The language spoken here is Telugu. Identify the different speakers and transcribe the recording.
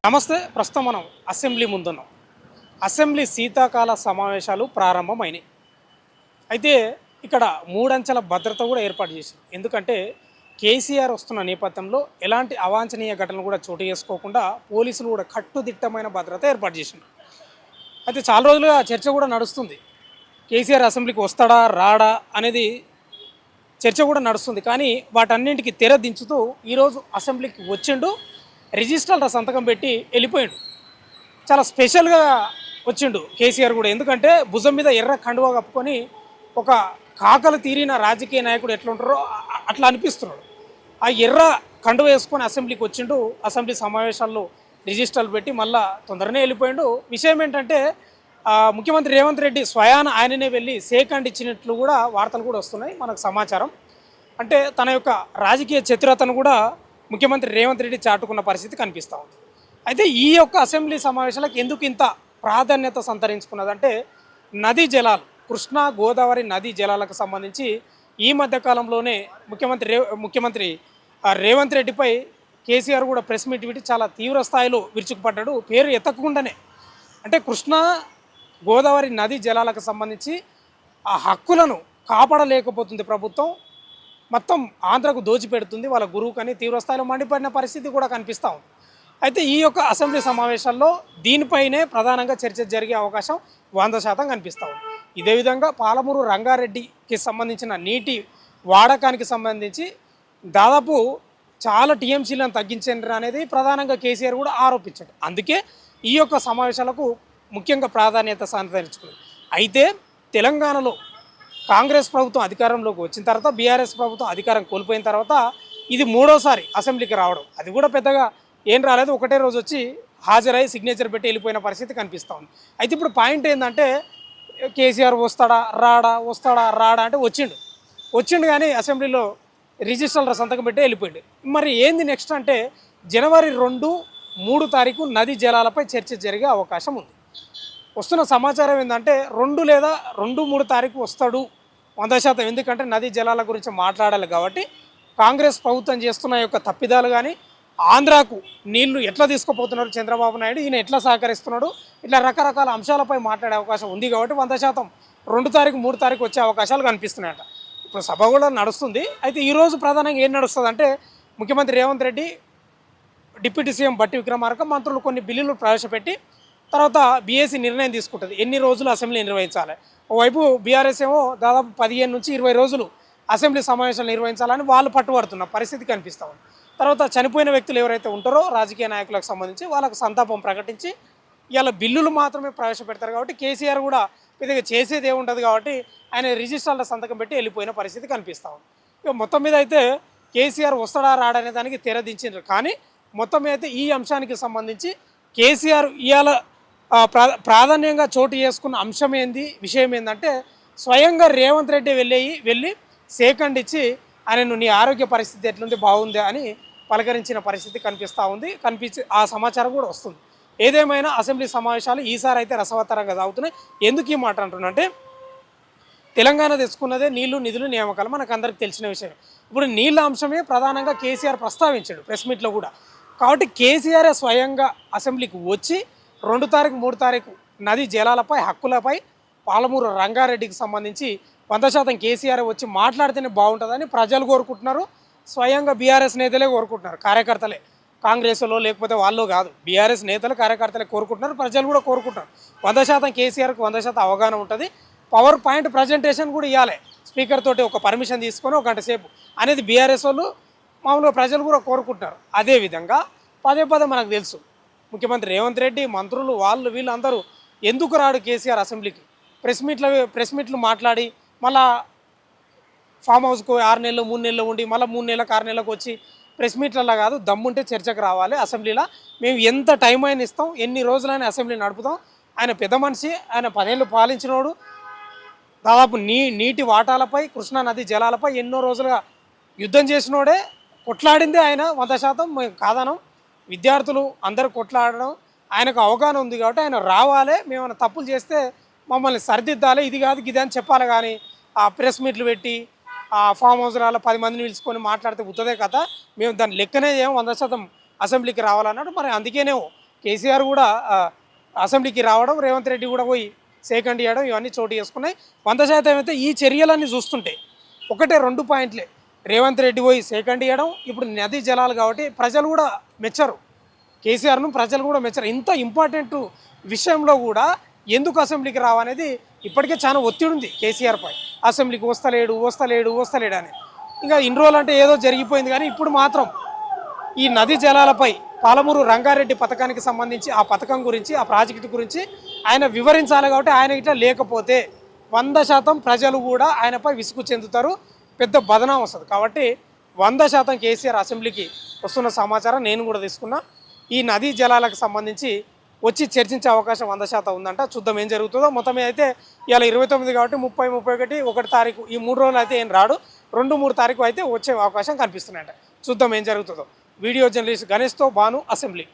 Speaker 1: నమస్తే. ప్రస్తుతం మనం అసెంబ్లీ ముందున్నాం. అసెంబ్లీ శీతాకాల సమావేశాలు ప్రారంభమైనాయి. అయితే ఇక్కడ మూడంచెల భద్రత కూడా ఏర్పాటు చేశారు. ఎందుకంటే కేసీఆర్ వస్తున్న నేపథ్యంలో ఎలాంటి అవాంఛనీయ ఘటనలు కూడా చోటు చేసుకోకుండా పోలీసులు కూడా కట్టుదిట్టమైన భద్రత ఏర్పాటు చేసిండ్రు. అయితే చాలా రోజులుగా చర్చ కూడా నడుస్తుంది. కేసీఆర్ అసెంబ్లీకి వస్తాడా రాడా అనేది చర్చ కూడా నడుస్తుంది. కానీ వాటన్నింటికి తెర దించుతూ ఈరోజు అసెంబ్లీకి వచ్చిండు. రిజిస్టర్ల సంతకం పెట్టి వెళ్ళిపోయిండు. చాలా స్పెషల్గా వచ్చిండు కేసీఆర్ కూడా. ఎందుకంటే భుజం మీద ఎర్ర కండువా కప్పుకొని ఒక కాకలు తీరిన రాజకీయ నాయకుడు ఎట్లా ఉంటారో అట్లా అనిపిస్తున్నాడు. ఆ ఎర్ర కండువ వేసుకొని అసెంబ్లీకి వచ్చిండు. అసెంబ్లీ సమావేశాల్లో రిజిస్టర్లు పెట్టి మళ్ళా తొందరనే వెళ్ళిపోయిండు. విషయం ఏంటంటే ముఖ్యమంత్రి రేవంత్ రెడ్డి స్వయాన ఆయననే వెళ్ళి సేకండ్ ఇచ్చినట్లు కూడా వార్తలు కూడా వస్తున్నాయి మనకు సమాచారం. అంటే తన యొక్క రాజకీయ చతురతను కూడా ముఖ్యమంత్రి రేవంత్ రెడ్డి చాటుకున్న పరిస్థితి కనిపిస్తూ ఉంది. అయితే ఈ యొక్క అసెంబ్లీ సమావేశాలకు ఎందుకు ఇంత ప్రాధాన్యత సంతరించుకున్నదంటే నదీ జలాలు, కృష్ణా గోదావరి నదీ జలాలకు సంబంధించి ఈ మధ్యకాలంలోనే ముఖ్యమంత్రి రేవంత్ రెడ్డిపై కేసీఆర్ కూడా ప్రెస్ మీట్ పెట్టి చాలా తీవ్ర స్థాయిలో విరుచుకుపడ్డాడు. పేరు ఎత్తకుండానే అంటే కృష్ణా గోదావరి నదీ జలాలకు సంబంధించి ఆ హక్కులను కాపాడలేకపోతుంది ప్రభుత్వం, మొత్తం ఆంధ్రకు దోచిపెడుతుంది వాళ్ళ గురువుకని తీవ్రస్థాయిలో మండిపడిన పరిస్థితి కూడా కనిపిస్తూ ఉంది. అయితే ఈ యొక్క అసెంబ్లీ సమావేశాల్లో దీనిపైనే ప్రధానంగా చర్చ జరిగే అవకాశం 100% కనిపిస్తూ ఉంది. ఇదే విధంగా పాలమూరు రంగారెడ్డికి సంబంధించిన నీటి వాడకానికి సంబంధించి దాదాపు చాలా టీఎంసీలను తగ్గించారు అనేది ప్రధానంగా కేసీఆర్ కూడా ఆరోపించాడు. అందుకే ఈ యొక్క సమావేశాలకు ముఖ్యంగా ప్రాధాన్యత సంతరించుకుంది. అయితే తెలంగాణలో కాంగ్రెస్ ప్రభుత్వం అధికారంలోకి వచ్చిన తర్వాత బీఆర్ఎస్ ప్రభుత్వం అధికారం కోల్పోయిన తర్వాత ఇది మూడోసారి అసెంబ్లీకి రావడం. అది కూడా పెద్దగా ఏం రాలేదు, ఒకటే రోజు వచ్చి హాజరై సిగ్నేచర్ పెట్టి వెళ్ళిపోయిన పరిస్థితి కనిపిస్తూ ఉంది. అయితే ఇప్పుడు పాయింట్ ఏంటంటే కేసీఆర్ వస్తాడా రాడా అంటే వచ్చిండు కానీ అసెంబ్లీలో రిజిస్టర్ల సంతకం పెట్టి వెళ్ళిపోయిండు. మరి ఏంది నెక్స్ట్ అంటే జనవరి 2, 3 తారీఖు నదీ జలాలపై చర్చ జరిగే అవకాశం ఉంది. వస్తున్న సమాచారం ఏంటంటే 2 లేదా 2, 3 తారీఖు వస్తాడు 100%. ఎందుకంటే నదీ జలాల గురించి మాట్లాడాలి కాబట్టి కాంగ్రెస్ ప్రభుత్వం చేస్తున్న యొక్క తప్పిదాలు కానీ ఆంధ్రాకు నీళ్లు ఎట్లా తీసుకుపోతున్నారు చంద్రబాబు నాయుడు, ఈయన ఎట్లా సహకరిస్తున్నాడు, ఇట్లా రకరకాల అంశాలపై మాట్లాడే అవకాశం ఉంది కాబట్టి 100% 2 తారీఖు 3 తారీఖు వచ్చే అవకాశాలు కనిపిస్తున్నాయట. ఇప్పుడు సభ కూడా నడుస్తుంది. అయితే ఈరోజు ప్రధానంగా ఏం నడుస్తుంది అంటే ముఖ్యమంత్రి రేవంత్ రెడ్డి, డిప్యూటీ సీఎం బట్టి విక్రమార్క మంత్రులు కొన్ని బిల్లులు ప్రవేశపెట్టి తర్వాత బీఏసీ నిర్ణయం తీసుకుంటుంది ఎన్ని రోజులు అసెంబ్లీ నిర్వహించాలి. ఓవైపు బీఆర్ఎస్ ఏమో దాదాపు 15 నుంచి 20 రోజులు అసెంబ్లీ సమావేశాలు నిర్వహించాలని వాళ్ళు పట్టుబడుతున్న పరిస్థితి కనిపిస్తూ ఉంది. తర్వాత చనిపోయిన వ్యక్తులు ఎవరైతే ఉంటారో రాజకీయ నాయకులకు సంబంధించి వాళ్ళకు సంతాపం ప్రకటించి ఇలా బిల్లులు మాత్రమే ప్రవేశపెడతారు కాబట్టి కేసీఆర్ కూడా పెద్దగా చేసేది ఏముంటుంది కాబట్టి ఆయన రిజిస్టర్ల సంతకం పెట్టి వెళ్ళిపోయిన పరిస్థితి కనిపిస్తూ ఉంది. ఇక మొత్తం మీద అయితే కేసీఆర్ వస్తాడా రాడనే దానికి తెరదించారు. కానీ మొత్తం మీద అయితే ఈ అంశానికి సంబంధించి కేసీఆర్ ఇవాళ ప్రాధాన్యంగా చోటు చేసుకున్న అంశం ఏంది, విషయం ఏంటంటే స్వయంగా రేవంత్ రెడ్డి వెళ్ళి సేకండ్ ఇచ్చి ఆయనను నీ ఆరోగ్య పరిస్థితి ఎట్లుంది బాగుంది అని పలకరించిన పరిస్థితి కనిపిస్తూ ఉంది. ఆ సమాచారం కూడా వస్తుంది. ఏదేమైనా అసెంబ్లీ సమావేశాలు ఈసారి అయితే రసవత్తరంగా సాగుతున్నాయి. ఎందుకు ఈ మాట అంటున్నంటే తెలంగాణ తెచ్చుకున్నదే నీళ్లు, నిధులు, నియామకాలు మనకు అందరికి తెలిసిన విషయం. ఇప్పుడు నీళ్ళ అంశమే ప్రధానంగా కేసీఆర్ ప్రస్తావించాడు ప్రెస్ మీట్లో కూడా. కాబట్టి కేసీఆర్ స్వయంగా అసెంబ్లీకి వచ్చి 2 తారీఖు 3 తారీఖు నదీ జలాలపై హక్కులపై పాలమూరు రంగారెడ్డికి సంబంధించి 100% కేసీఆర్ వచ్చి మాట్లాడితేనే బాగుంటుందని ప్రజలు కోరుకుంటున్నారు. స్వయంగా బీఆర్ఎస్ నేతలే కోరుకుంటున్నారు, కార్యకర్తలే, కాంగ్రెస్లో లేకపోతే వాళ్ళు కాదు, బీఆర్ఎస్ నేతలు కార్యకర్తలే కోరుకుంటున్నారు, ప్రజలు కూడా కోరుకుంటున్నారు. 100% కేసీఆర్కి 100% అవగాహన ఉంటుంది. పవర్ పాయింట్ ప్రజెంటేషన్ కూడా ఇవ్వాలి, స్పీకర్ తోటి ఒక పర్మిషన్ తీసుకొని 1 గంట సేపు అనేది బీఆర్ఎస్ వాళ్ళు మామూలుగా ప్రజలు కూడా కోరుకుంటున్నారు. అదేవిధంగా పదే మనకు తెలుసు ముఖ్యమంత్రి రేవంత్ రెడ్డి, మంత్రులు, వీళ్ళు అందరూ ఎందుకు రాడు కేసీఆర్ అసెంబ్లీకి, ప్రెస్ మీట్లు మాట్లాడి మళ్ళా ఫామ్ హౌస్కు 6 నెలలు 3 నెలలు ఉండి మళ్ళీ 3 నెలలకు 6 నెలలకు వచ్చి ప్రెస్ మీట్లలో కాదు, దమ్ముంటే చర్చకు రావాలి అసెంబ్లీలో, మేము ఎంత టైం అయినా ఇస్తాం, ఎన్ని రోజులైనా అసెంబ్లీ నడుపుతాం. ఆయన పెద్ద మనిషి, ఆయన 10 ఏళ్ళు పాలించినోడు, దాదాపు నీటి వాటాలపై కృష్ణా నది జలాలపై ఎన్నో రోజులుగా యుద్ధం చేసినోడే, కొట్లాడిందే ఆయన 100%. మేము కాదనం, విద్యార్థులు అందరూ కొట్లాడడం ఆయనకు అవగాహన ఉంది కాబట్టి ఆయన రావాలి, మేమైనా తప్పులు చేస్తే మమ్మల్ని సరిదిద్దాలి, ఇది కాదు ఇది అని చెప్పాలి. కానీ ఆ ప్రెస్ మీట్లు పెట్టి ఆ ఫామ్ హౌస్ 10 మందిని పిలుచుకొని మాట్లాడితే ఉత్తదే కదా, మేము దాన్ని లెక్కనే చేయం, 100% అసెంబ్లీకి రావాలన్నాడు. మరి అందుకేనేమో కేసీఆర్ కూడా అసెంబ్లీకి రావడం, రేవంత్ రెడ్డి కూడా పోయి సేకండ్ ఇవ్వడం ఇవన్నీ చోటు చేసుకున్నాయి. 100% అయితే ఈ చర్యలన్నీ చూస్తుంటే ఒకటే 2 పాయింట్లే. రేవంత్ రెడ్డి పోయి సేకండ్ ఇవ్వడం, ఇప్పుడు నదీ జలాలు కాబట్టి ప్రజలు కూడా మెచ్చరు, కేసీఆర్ను ప్రజలు కూడా మెచ్చరు. ఇంత ఇంపార్టెంట్ విషయంలో కూడా ఎందుకు అసెంబ్లీకి రావనేది ఇప్పటికే చాలా ఒత్తిడి ఉంది కేసీఆర్పై. అసెంబ్లీకి వస్తలేడు అని. ఇంకా ఇన్ని రోజులు అంటే ఏదో జరిగిపోయింది, కానీ ఇప్పుడు మాత్రం ఈ నదీ జలాలపై పాలమూరు రంగారెడ్డి పథకానికి సంబంధించి ఆ పథకం గురించి, ఆ ప్రాజెక్టు గురించి ఆయన వివరించాలి. కాబట్టి ఆయన ఇట్లా లేకపోతే 100% ప్రజలు కూడా ఆయనపై విసుగు చెందుతారు, పెద్ద బదనాం వస్తుంది. కాబట్టి 100% కేసీఆర్ అసెంబ్లీకి వస్తున్న సమాచారం నేను కూడా తీసుకున్నా. ఈ నదీ జలాలకు సంబంధించి వచ్చి చర్చించే అవకాశం 100% ఉందంట. చూద్దాం ఏం జరుగుతుందో. మొత్తం అయితే ఇవాళ 29 కాబట్టి 30, 31, 1 తారీఖు ఈ 3 రోజులు అయితే ఏం రాడు, 2, 3 తారీఖు అయితే వచ్చే అవకాశం కనిపిస్తున్నాయంట. చూద్దాం ఏం జరుగుతుందో. వీడియో జర్నలిస్ట్ గణేష్తో భాను, అసెంబ్లీ.